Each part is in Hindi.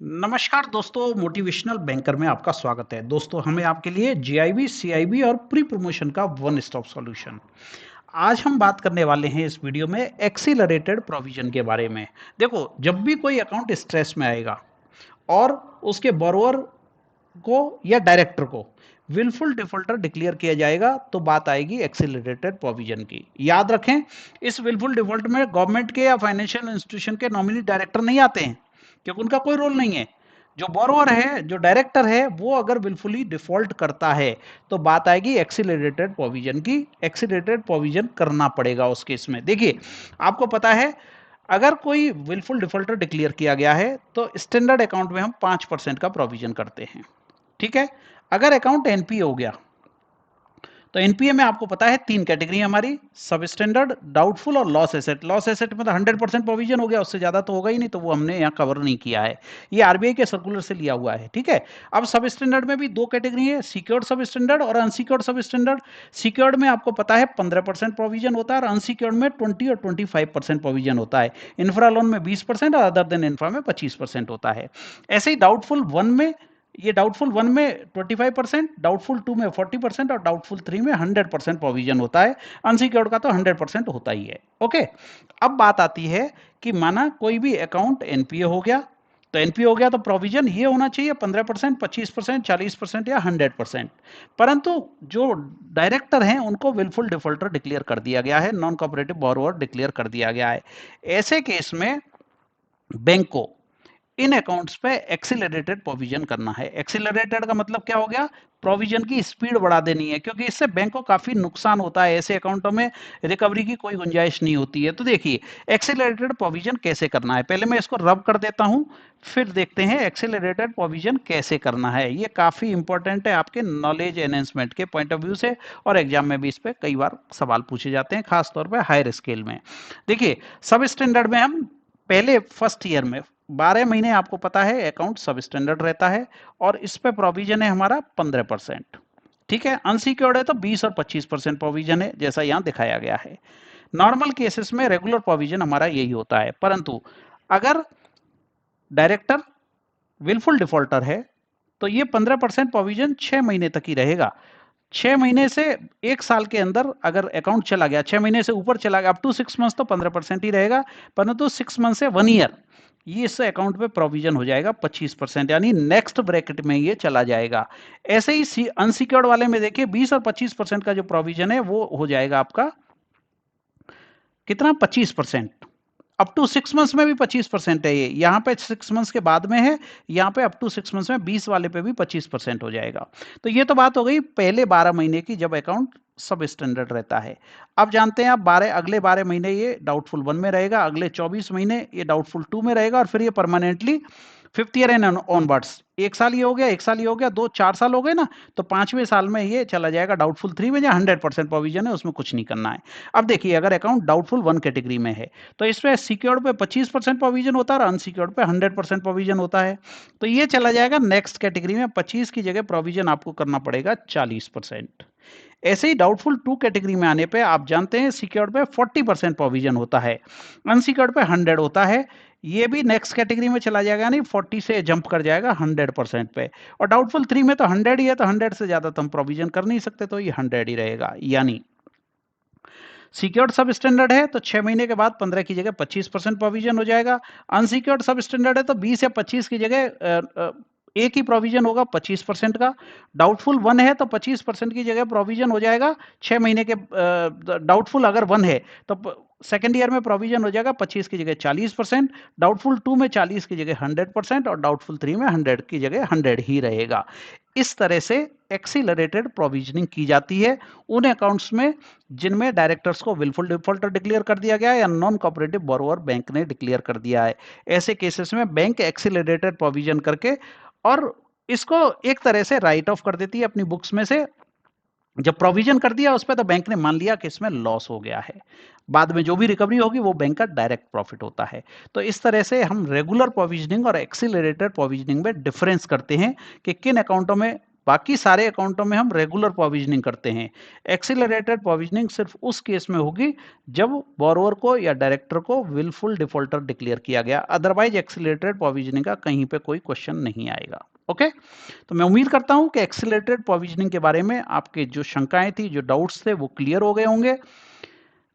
नमस्कार दोस्तों, मोटिवेशनल बैंकर में आपका स्वागत है। दोस्तों, हमें आपके लिए जीआईबी, सीआईबी और प्री प्रमोशन का वन स्टॉप सॉल्यूशन। आज हम बात करने वाले हैं इस वीडियो में एक्सीलरेटेड प्रोविजन के बारे में। देखो, जब भी कोई अकाउंट स्ट्रेस में आएगा और उसके बोरोअर को या डायरेक्टर को विलफुल डिफॉल्टर डिक्लेयर किया जाएगा तो बात आएगी एक्सीलरेटेड प्रोविजन की। याद रखें, इस विलफुल डिफॉल्ट में गवर्नमेंट के या फाइनेंशियल इंस्टीट्यूशन के नॉमिनी डायरेक्टर नहीं आते हैं, क्योंकि उनका कोई रोल नहीं है। जो बोरोअर है, जो डायरेक्टर है, वो अगर विलफुली डिफॉल्ट करता है तो बात आएगी एक्सीलरेटेड प्रोविजन की। एक्सीलरेटेड प्रोविजन करना पड़ेगा उस केस में। देखिए, आपको पता है, अगर कोई विलफुल डिफॉल्टर डिक्लेयर किया गया है तो स्टैंडर्ड अकाउंट में हम 5% का प्रोविजन करते हैं। ठीक है। अगर अकाउंट एनपीए हो गया तो एनपीए में आपको पता है 3 कैटेगरी हमारी, सब स्टैंडर्ड, डाउटफुल और लॉस एसेट। लॉस एसेट में तो 100% प्रोविजन हो गया, उससे ज्यादा तो होगा ही नहीं, तो वो हमने यहाँ कवर नहीं किया है। ये आरबीआई के सर्कुलर से लिया हुआ है। ठीक है। अब सब स्टैंडर्ड में भी 2 कैटेगरी है, सिक्योर्ड सब स्टैंडर्ड और अनसिक्योर्ड सब स्टैंडर्ड। सिक्योर्ड में आपको पता है 15% प्रोविजन होता है और अनसिक्योर्ड में 20 और 25% प्रोविजन होता है। इंफ्रा लोन में 20% और अदर देन इंफ्रा में 25% होता है। ऐसे ही डाउटफुल 1 में, ये डाउटफुल 1 में 25%, डाउटफुल 2 में 40% और डाउटफुल 3 में 100% प्रोविजन होता है। अनसिक्योर्ड का तो 100% होता ही है। ओके। अब बात आती है कि माना कोई भी अकाउंट एनपीए हो गया, तो एनपीए हो गया तो प्रोविजन ये होना चाहिए 15%, 25%, 40% या 100%। परंतु जो डायरेक्टर हैं उनको विलफुल डिफॉल्टर डिक्लेयर कर दिया गया है, नॉन कोऑपरेटिव बोरोअर डिक्लेयर कर दिया गया है। ऐसे केस में बैंक को इन अकाउंट्स पे एक्सीलरेटेड प्रोविजन करना है। एक्सीलरेटेड का मतलब क्या हो गया? प्रोविजन की स्पीड बढ़ा देनी है, क्योंकि इससे बैंक को काफी नुकसान होता है। ऐसे अकाउंटों में रिकवरी की कोई गुंजाइश नहीं होती है। तो देखिए, एक्सीलरेटेड प्रोविजन कैसे करना है, पहले मैं इसको रब कर देता हूं, फिर देखते हैं एक्सीलरेटेड प्रोविजन कैसे करना है। ये काफी इंपॉर्टेंट है आपके नॉलेज एनहेंसमेंट के पॉइंट ऑफ व्यू से, और एग्जाम में भी इस पे कई बार सवाल पूछे जाते हैं, खासतौर पर हायर स्केल में। देखिए, सब स्टैंडर्ड में हम पहले फर्स्ट ईयर में 12 महीने आपको पता है अकाउंट सब स्टैंडर्ड रहता है, और इस पे प्रोविजन है हमारा 15%। ठीक है। अनसिक्योर्ड है तो 20 और 25% प्रोविजन है, जैसा यहां दिखाया गया है। नॉर्मल केसेस में रेगुलर प्रोविजन हमारा यही होता है, परंतु अगर डायरेक्टर विलफुल डिफॉल्टर है तो ये 15% प्रोविजन 6 महीने तक ही रहेगा। 6 महीने से 1 साल के अंदर अगर अकाउंट चला गया, 6 महीने से ऊपर चला गया, अप टू 6 मंथ्स तो 15% ही रहेगा, परंतु 6 मंथ से 1 ईयर ये इस अकाउंट पे प्रोविजन हो जाएगा 25%, यानी नेक्स्ट ब्रैकेट में ये चला जाएगा। ऐसे ही अनसिक्योर्ड वाले में देखिए 20 और 25% का जो प्रोविजन है वो हो जाएगा आपका कितना? 25%। अप टू 6 मंथ्स में भी 25% है। ये यहाँ पे 6 मंथ्स के बाद में है, यहाँ पे अप टू 6 मंथ्स में 20 वाले पे भी 25% हो जाएगा। तो ये तो बात हो गई पहले 12 महीने की, जब अकाउंट सब स्टैंडर्ड रहता है। अब जानते हैं आप, अगले 12 महीने ये डाउटफुल 1 में रहेगा, अगले 24 महीने ये डाउटफुल 2 में रहेगा, और फिर ये permanently 5th year and onwards, 1 साल ये हो गया, 1 साल ये हो गया, 4 साल हो गए ना, तो 5वें साल में ये चला जाएगा डाउटफुल 3 में, जहाँ 100% प्रोविजन है, उसमें कुछ नहीं करना है। अब देखिए, अगर अकाउंट डाउटफुल 1 कैटेगरी में है तो इसमें सिक्योर्ड पे 25% प्रोविजन होता है और अनसिक्योर्ड पे 100% प्रोविजन होता है। तो ये चला जाएगा नेक्स्ट कैटेगरी में, 25 की जगह प्रोविजन आपको करना पड़ेगा 40%। ऐसे ही डाउटफुल 2 कैटेगरी में आने पे आप जानते हैं सिक्योर्ड पे 40% प्रोविजन होता है, अनसिक्योर्ड पे 100 होता है। ये भी नेक्स्ट कैटेगरी में चला जाएगा, यानी 40 से जंप कर जाएगा 100% पे। और डाउटफुल 3 में तो 100 ही है, तो 100 से ज्यादा तो हम प्रोविजन कर नहीं सकते, तो ये 100 ही रहेगा। यानी सिक्योर्ड सब स्टैंडर्ड है तो 6 महीने के बाद 15 की जगह 25% प्रोविजन हो जाएगा। अनसिक्योर्ड सब स्टैंडर्ड है तो 20 या 25 की जगह एक ही प्रोविजन होगा 25% का। डाउटफुल 1 है तो 25% की जगह प्रोविजन हो जाएगा 6 महीने के। डाउटफुल अगर 1 है तो सेकेंड ईयर में प्रोविजन हो जाएगा 25 की जगह 40%, डाउटफुल 2 में 40 की जगह 100%, और डाउटफुल 3 में 100 की जगह 100 ही रहेगा। इस तरह से एक्सीलरेटेड प्रोविजनिंग की जाती है उन अकाउंट्स में जिनमें डायरेक्टर्स को विलफुल डिफॉल्टर डिक्लेयर कर दिया गया है या नॉन कोऑपरेटिव बोरोअर बैंक ने डिक्लेयर कर दिया है। ऐसे केसेस में बैंक एक्सीलरेटेड प्रोविजन करके और इसको एक तरह से राइट ऑफ कर देती है अपनी बुक्स में से। जब प्रोविजन कर दिया उस पर, तो बैंक ने मान लिया कि इसमें लॉस हो गया है, बाद में जो भी रिकवरी होगी वो बैंक का डायरेक्ट प्रॉफिट होता है। तो इस तरह से हम रेगुलर प्रोविजनिंग और एक्सीलरेटेड प्रोविजनिंग में डिफरेंस करते हैं कि किन अकाउंटों में बाकी सारे अकाउंटों में हम रेगुलर प्रोविजनिंग करते हैं। एक्सीलरेटेड प्रोविजनिंग सिर्फ उस केस में होगी जब बोरोवर को या डायरेक्टर को विलफुल डिफॉल्टर डिक्लेयर किया गया, अदरवाइज एक्सीलरेटेड प्रोविजनिंग का कहीं पे कोई क्वेश्चन नहीं आएगा। ओके, तो मैं उम्मीद करता हूं कि एक्सीलरेटेड प्रोविजनिंग के बारे में आपके जो शंकाएं थी, जो डाउट्स थे, वो क्लियर हो गए होंगे।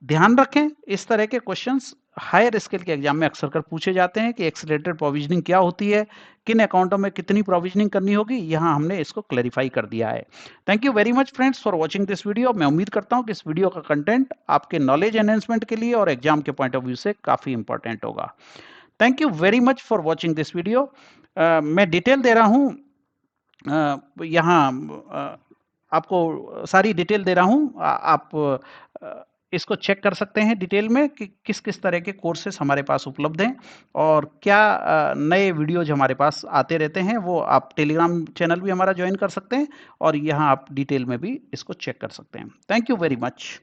ध्यान रखें, इस तरह के क्वेश्चंस हायर स्केल के एग्जाम में अक्सर कर पूछे जाते हैं कि एक्सीलरेटेड प्रोविजनिंग क्या होती है, किन अकाउंटों में कितनी प्रोविजनिंग करनी होगी। यहां हमने इसको क्लैरिफाई कर दिया है। Thank you very much friends for watching this video. मैं उम्मीद करता हूं कि इस वीडियो का कंटेंट आपके नॉलेज एनहेंसमेंट के लिए और एग्जाम के पॉइंट ऑफ व्यू से काफी इंपॉर्टेंट होगा। Thank you very much for watching this video. मैं डिटेल दे रहा हूं, यहाँ आपको सारी डिटेल दे रहा हूं। आप इसको चेक कर सकते हैं डिटेल में कि किस किस तरह के कोर्सेस हमारे पास उपलब्ध हैं और क्या नए वीडियोज हमारे पास आते रहते हैं। वो आप टेलीग्राम चैनल भी हमारा ज्वाइन कर सकते हैं और यहाँ आप डिटेल में भी इसको चेक कर सकते हैं। Thank you very much.